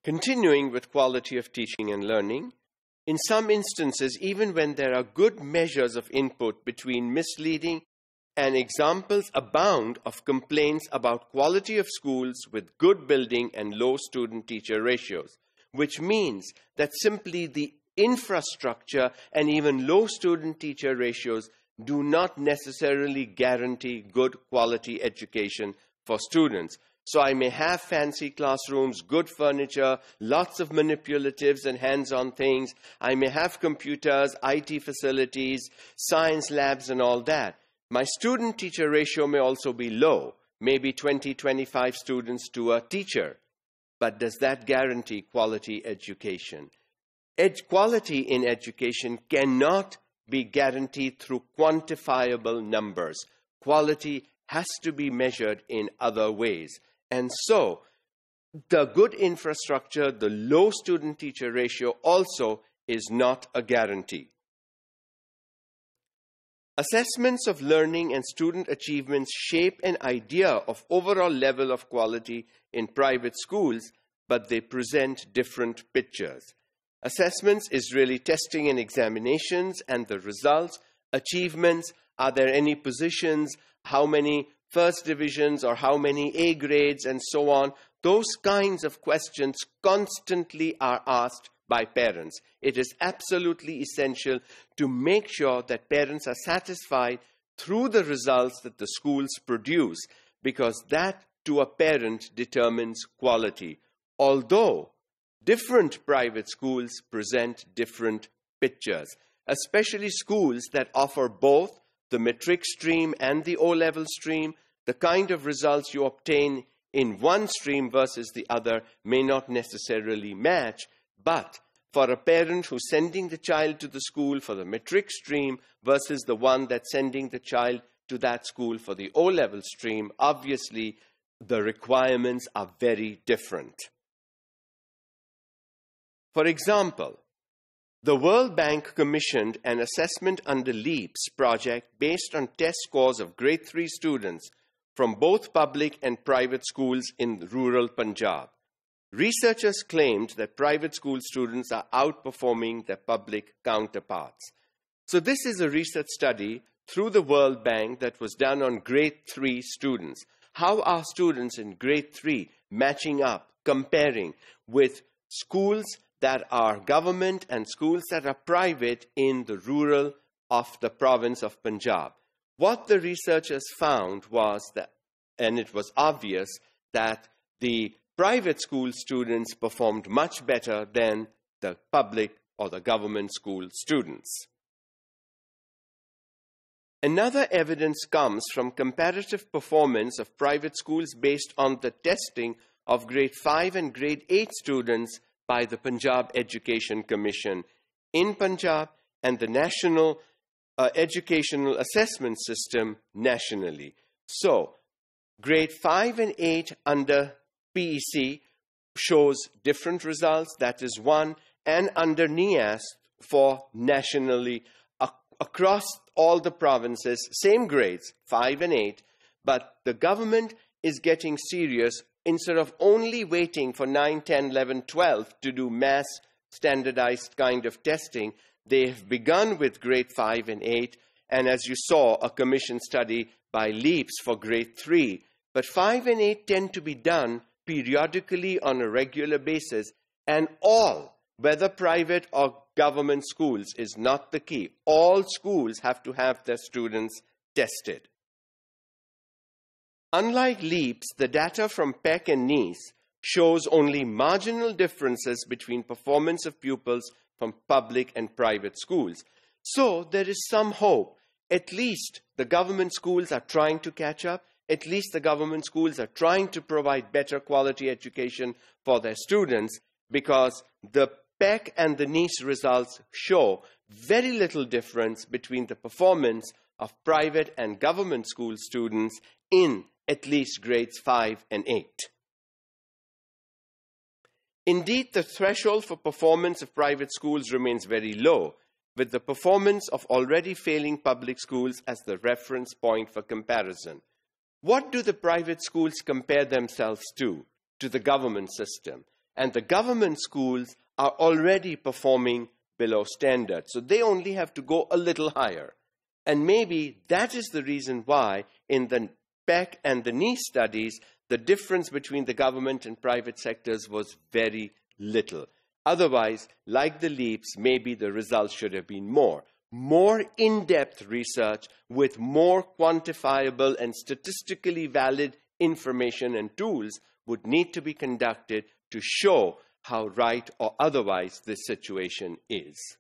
Continuing with quality of teaching and learning, in some instances, even when there are good measures of input between misleading and examples abound of complaints about quality of schools with good building and low student-teacher ratios, which means that simply the infrastructure and even low student-teacher ratios do not necessarily guarantee good quality education for students. So I may have fancy classrooms, good furniture, lots of manipulatives and hands-on things. I may have computers, IT facilities, science labs and all that. My student-teacher ratio may also be low, maybe 20-25 students to a teacher. But does that guarantee quality education? Quality in education cannot be guaranteed through quantifiable numbers. Quality has to be measured in other ways. And so, the good infrastructure, the low student-teacher ratio also is not a guarantee. Assessments of learning and student achievements shape an idea of overall level of quality in private schools, but they present different pictures. Assessments is really testing and examinations and the results, achievements, are there any positions, how many first divisions or how many A grades and so on. Those kinds of questions constantly are asked by parents. It is absolutely essential to make sure that parents are satisfied through the results that the schools produce, because that to a parent determines quality. Although different private schools present different pictures, especially schools that offer both the matric stream and the O-level stream. The kind of results you obtain in one stream versus the other may not necessarily match, but for a parent who's sending the child to the school for the matric stream versus the one that's sending the child to that school for the O-level stream, obviously the requirements are very different. For example, the World Bank commissioned an assessment under LEAPS project based on test scores of grade 3 students from both public and private schools in rural Punjab. Researchers claimed that private school students are outperforming their public counterparts. So this is a research study through the World Bank that was done on grade 3 students. How are students in grade 3 matching up, comparing with schools that are government and schools that are private in the rural of the province of Punjab? What the researchers found was that, and it was obvious, that the private school students performed much better than the public or the government school students. Another evidence comes from comparative performance of private schools based on the testing of grade 5 and grade 8 students by the Punjab Examination Commission in Punjab and the National Educational Assessment System nationally. So, grade 5 and 8 under PEC shows different results, that is one, and under NEAS for nationally across all the provinces, same grades, 5 and 8, but the government is getting serious. Instead of only waiting for 9, 10, 11, 12 to do mass standardized kind of testing, they have begun with grade 5 and 8, and as you saw, a commission study by LEAPS for grade 3. But 5 and 8 tend to be done periodically on a regular basis, and all, whether private or government schools, is not the key. All schools have to have their students tested. Unlike LEAPS, the data from PEC and NEAS shows only marginal differences between performance of pupils from public and private schools. So there is some hope. At least the government schools are trying to catch up. At least the government schools are trying to provide better quality education for their students, because the PEC and the NEAS results show very little difference between the performance of private and government school students in at least grades 5 and 8. Indeed, the threshold for performance of private schools remains very low, with the performance of already failing public schools as the reference point for comparison. What do the private schools compare themselves to the government system? and the government schools are already performing below standard. So they only have to go a little higher. And maybe that is the reason why in the PEC and the NEAS studies, the difference between the government and private sectors was very little. Otherwise, like the LEAPs, maybe the results should have been more. More in-depth research with more quantifiable and statistically valid information and tools would need to be conducted to show how right or otherwise this situation is.